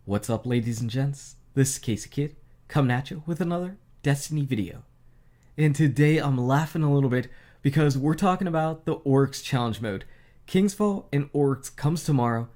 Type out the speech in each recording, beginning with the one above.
What's up, ladies and gents? This is KSigKid, coming at you with another Destiny video. And today I'm laughing a little bit because we're talking about the Oryx challenge mode. Kingsfall and Oryx comes tomorrow,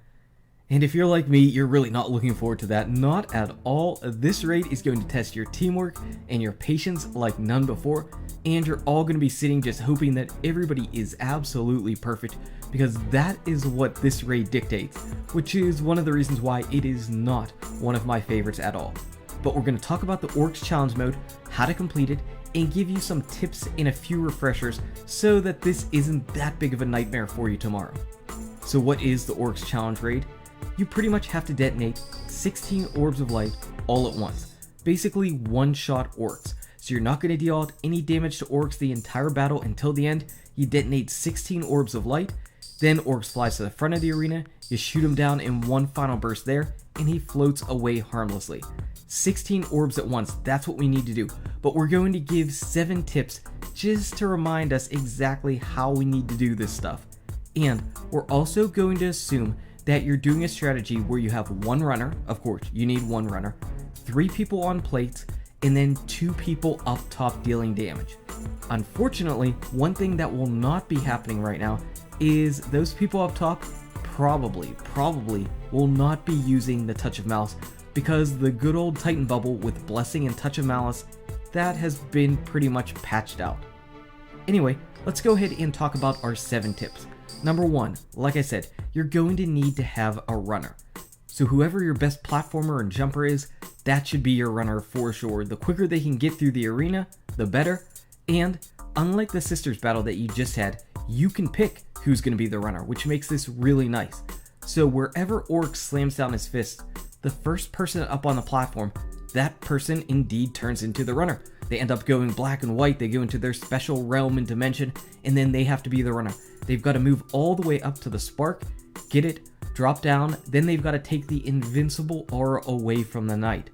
and if you're like me, you're really not looking forward to that. Not at all. This raid is going to test your teamwork and your patience like none before, and you're all going to be sitting just hoping that everybody is absolutely perfect, because that is what this raid dictates, which is one of the reasons why it is not one of my favorites at all. But we're going to talk about the Oryx challenge mode, how to complete it, and give you some tips and a few refreshers so that this isn't that big of a nightmare for you tomorrow. So what is the Oryx challenge raid? You pretty much have to detonate 16 orbs of light all at once. Basically one-shot Oryx. So you're not going to deal out any damage to Oryx the entire battle until the end. You detonate 16 orbs of light, then Oryx flies to the front of the arena, you shoot him down in one final burst there, and he floats away harmlessly. 16 orbs at once, that's what we need to do. But we're going to give 7 tips just to remind us exactly how we need to do this stuff. And we're also going to assume that you're doing a strategy where you have one runner, of course you need one runner, 3 people on plates, and then 2 people up top dealing damage. Unfortunately, one thing that will not be happening right now is those people up top probably will not be using the Touch of Malice, because the good old Titan bubble with Blessing and Touch of Malice, that has been pretty much patched out. Anyway, let's go ahead and talk about our 7 tips. Number 1, like I said, you're going to need to have a runner. So whoever your best platformer and jumper is, that should be your runner for sure. The quicker they can get through the arena, the better. And unlike the Sisters battle that you just had, you can pick who's going to be the runner, which makes this really nice. So wherever Oryx slams down his fist, the first person up on the platform, that person indeed turns into the runner. They end up going black and white, they go into their special realm and dimension, and then they have to be the runner. They've got to move all the way up to the spark, get it, drop down, then they've got to take the invincible aura away from the knight.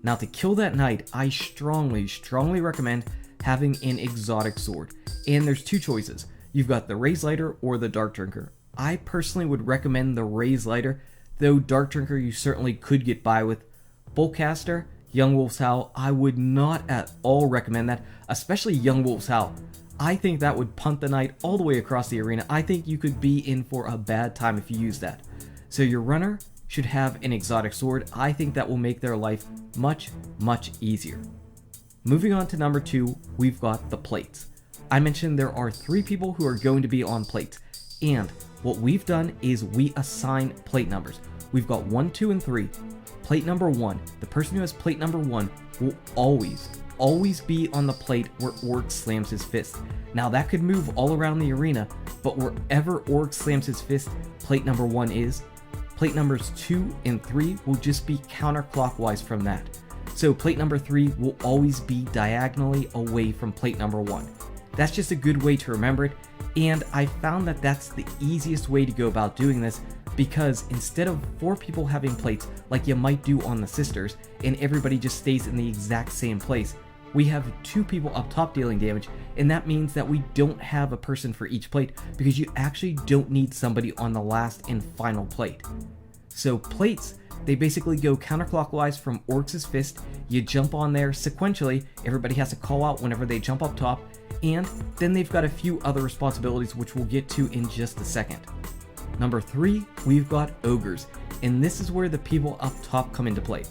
Now to kill that knight, I strongly recommend having an exotic sword. And there's 2 choices. You've got the Raise Lighter or the Dark Drinker. I personally would recommend the Raise Lighter, though Dark Drinker you certainly could get by with. Boltcaster, Young Wolf's Howl, I would not at all recommend that, especially Young Wolf's Howl. I think that would punt the knight all the way across the arena. I think you could be in for a bad time if you use that. So your runner should have an exotic sword. I think that will make their life much easier. Moving on to number 2, we've got the plates. I mentioned there are 3 people who are going to be on plates, and what we've done is we assign plate numbers. We've got 1, 2, and 3. Plate number 1, the person who has plate number 1 will always be on the plate where Oryx slams his fist. Now that could move all around the arena, but wherever Oryx slams his fist, plate number 1 is. Plate numbers 2 and 3 will just be counterclockwise from that. So plate number 3 will always be diagonally away from plate number 1. That's just a good way to remember it, and I found that that's the easiest way to go about doing this, because instead of 4 people having plates like you might do on the Sisters, and everybody just stays in the exact same place, we have 2 people up top dealing damage, and that means that we don't have a person for each plate, because you actually don't need somebody on the last and final plate. So plates, they basically go counterclockwise from Oryx's fist. You jump on there sequentially, everybody has to call out whenever they jump up top, and then they've got a few other responsibilities which we'll get to in just a second. Number 3, we've got Ogres, and this is where the people up top come into play.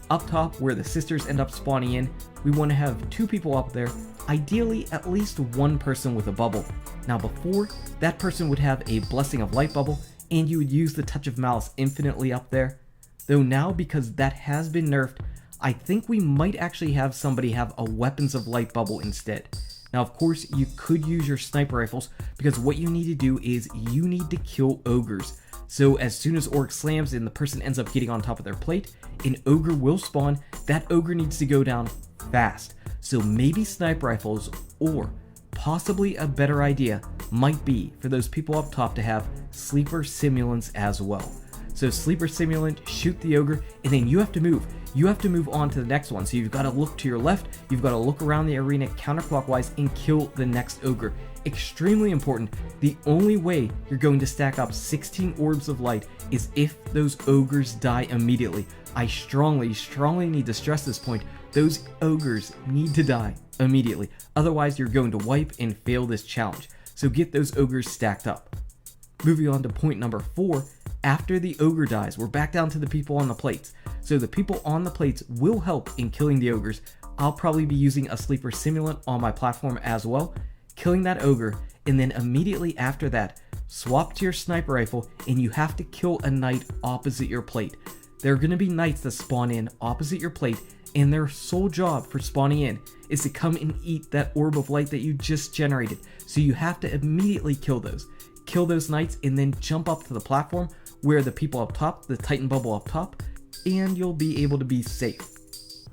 Up top, where the Sisters end up spawning in, we want to have 2 people up there, ideally at least 1 person with a bubble. Now before, that person would have a Blessing of Light bubble, and you would use the Touch of Malice infinitely up there. Though now, because that has been nerfed, I think we might actually have somebody have a Weapons of Light bubble instead. Now of course, you could use your sniper rifles, because what you need to do is you need to kill Ogres. So as soon as Oryx slams and the person ends up getting on top of their plate, an Ogre will spawn. That Ogre needs to go down fast. So maybe sniper rifles, or possibly a better idea might be for those people up top to have Sleeper Simulants as well. So Sleeper Simulant, shoot the Ogre, and then you have to move. You have to move on to the next one. So you've got to look to your left, you've got to look around the arena counterclockwise and kill the next Ogre. Extremely important. The only way you're going to stack up 16 orbs of light is if those Ogres die immediately. I strongly need to stress this point, those ogres need to die immediately. Otherwise, you're going to wipe and fail this challenge. So get those ogres stacked up. Moving on to point number 4, after the ogre dies, we're back down to the people on the plates. So the people on the plates will help in killing the ogres. I'll probably be using a sleeper simulant on my platform as well, killing that ogre, and then immediately after that, swap to your sniper rifle and you have to kill a knight opposite your plate. There are going to be knights that spawn in opposite your plate, and their sole job for spawning in is to come and eat that orb of light that you just generated. So you have to immediately kill those. Kill those knights and then jump up to the platform where the people up top, the Titan bubble up top, and you'll be able to be safe.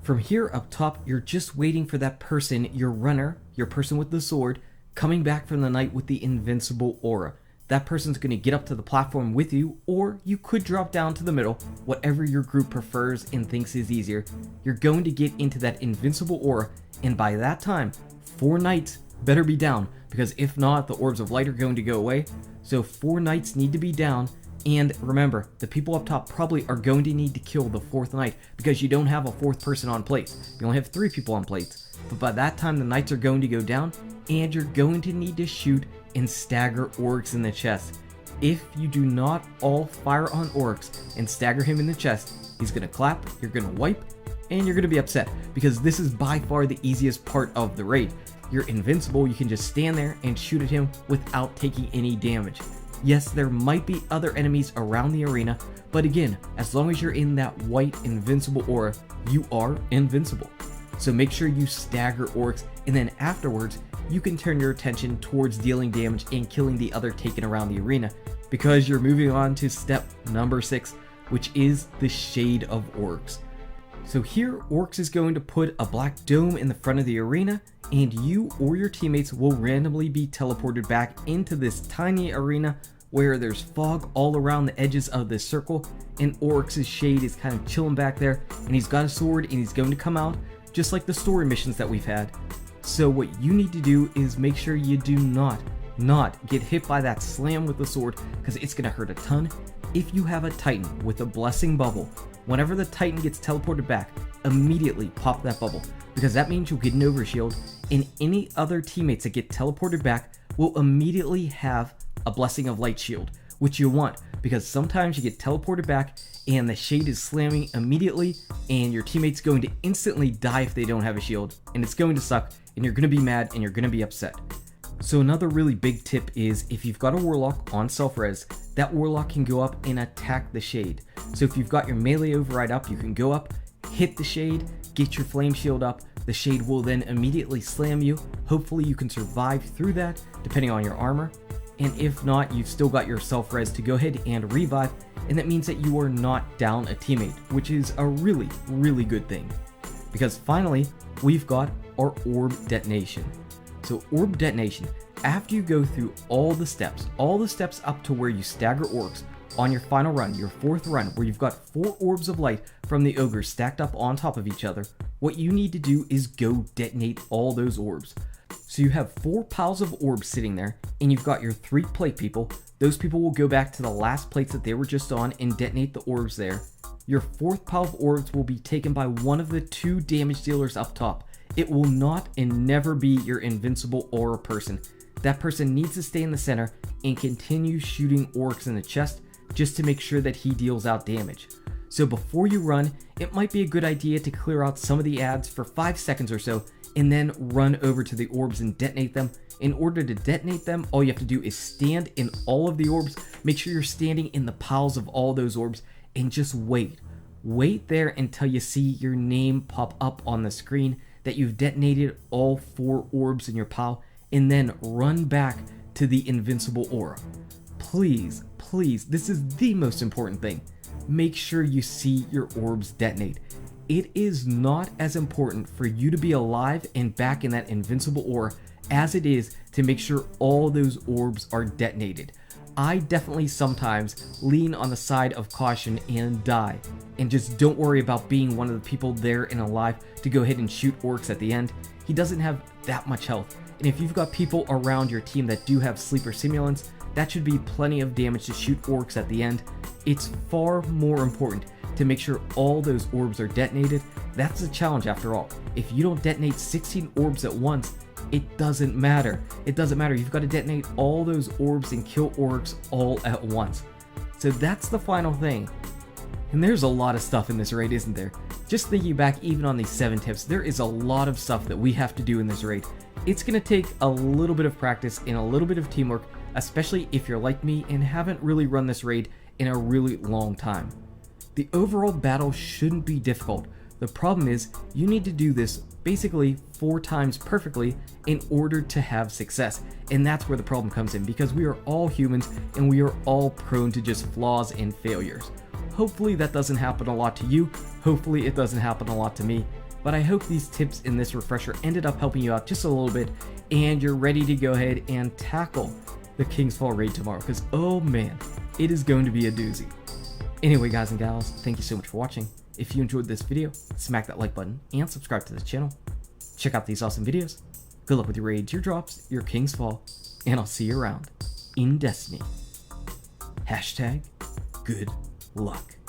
From here up top, you're just waiting for that person, your runner, your person with the sword, coming back from the night with the invincible aura. That person's going to get up to the platform with you, or you could drop down to the middle, whatever your group prefers and thinks is easier. You're going to get into that invincible aura, and by that time, 4 knights better be down, because if not, the orbs of light are going to go away. So 4 knights need to be down, and remember, the people up top probably are going to need to kill the 4th knight, because you don't have a 4th person on plates. You only have 3 people on plates. But by that time, the knights are going to go down, and you're going to need to shoot and stagger Oryx in the chest. If you do not all fire on Oryx and stagger him in the chest, he's going to clap, you're going to wipe, and you're going to be upset, because this is by far the easiest part of the raid. You're invincible, you can just stand there and shoot at him without taking any damage. Yes, there might be other enemies around the arena, but again, as long as you're in that white invincible aura, you are invincible. So make sure you stagger Oryx, and then afterwards, you can turn your attention towards dealing damage and killing the other Taken around the arena, because you're moving on to step number 6, which is the Shade of Oryx. So here, Oryx is going to put a black dome in the front of the arena, and you or your teammates will randomly be teleported back into this tiny arena where there's fog all around the edges of this circle, and Oryx's shade is kind of chilling back there, and he's got a sword and he's going to come out, just like the story missions that we've had. So what you need to do is make sure you do not get hit by that slam with the sword, because it's going to hurt a ton. If you have a Titan with a blessing bubble, whenever the Titan gets teleported back, immediately pop that bubble, because that means you'll get an overshield, and any other teammates that get teleported back will immediately have a blessing of light shield, which you want, because sometimes you get teleported back and the shade is slamming immediately, and your teammate's going to instantly die if they don't have a shield, and it's going to suck, and you're going to be mad and you're going to be upset. So another really big tip is, if you've got a warlock on self-res, that warlock can go up and attack the shade. So if you've got your melee override up, you can go up, hit the shade, get your flame shield up, the shade will then immediately slam you. Hopefully you can survive through that, depending on your armor. And if not, you've still got your self-res to go ahead and revive, and that means that you are not down a teammate, which is a really, really good thing. Because finally, we've got our orb detonation. So orb detonation, after you go through all the steps up to where you stagger Oryx, on your final run, your 4th run, where you've got 4 orbs of light from the ogres stacked up on top of each other, what you need to do is go detonate all those orbs. So you have 4 piles of orbs sitting there, and you've got your 3 plate people. Those people will go back to the last plates that they were just on and detonate the orbs there. Your 4th pile of orbs will be taken by one of the 2 damage dealers up top. It will not and never be your invincible aura person. That person needs to stay in the center and continue shooting Oryx in the chest, just to make sure that he deals out damage. So before you run, it might be a good idea to clear out some of the ads for 5 seconds or so, and then run over to the orbs and detonate them. In order to detonate them, all you have to do is stand in all of the orbs, make sure you're standing in the piles of all those orbs, and just wait. Wait there until you see your name pop up on the screen that you've detonated all 4 orbs in your pile, and then run back to the invincible aura. Please, this is the most important thing. Make sure you see your orbs detonate. It is not as important for you to be alive and back in that invincible aura as it is to make sure all those orbs are detonated. I definitely sometimes lean on the side of caution and die, and just don't worry about being one of the people there and alive to go ahead and shoot Oryx at the end. He doesn't have that much health, and if you've got people around your team that do have sleeper simulants, that should be plenty of damage to shoot Oryx at the end. It's far more important to make sure all those orbs are detonated. That's a challenge after all. If you don't detonate 16 orbs at once, it doesn't matter. It doesn't matter. You've got to detonate all those orbs and kill Oryx all at once. So that's the final thing. And there's a lot of stuff in this raid, isn't there? Just thinking back even on these 7 tips, there is a lot of stuff that we have to do in this raid. It's going to take a little bit of practice and a little bit of teamwork, especially if you're like me and haven't really run this raid in a really long time. The overall battle shouldn't be difficult. The problem is you need to do this basically 4 times perfectly in order to have success. And that's where the problem comes in, because we are all humans and we are all prone to just flaws and failures. Hopefully that doesn't happen a lot to you. Hopefully it doesn't happen a lot to me. But I hope these tips in this refresher ended up helping you out just a little bit and you're ready to go ahead and tackle the King's Fall raid tomorrow, because oh man, it is going to be a doozy. Anyway, guys and gals, thank you so much for watching. If you enjoyed this video, smack that like button and subscribe to the channel. Check out these awesome videos. Good luck with your raids, your drops, your King's Fall, and I'll see you around in Destiny. #good luck.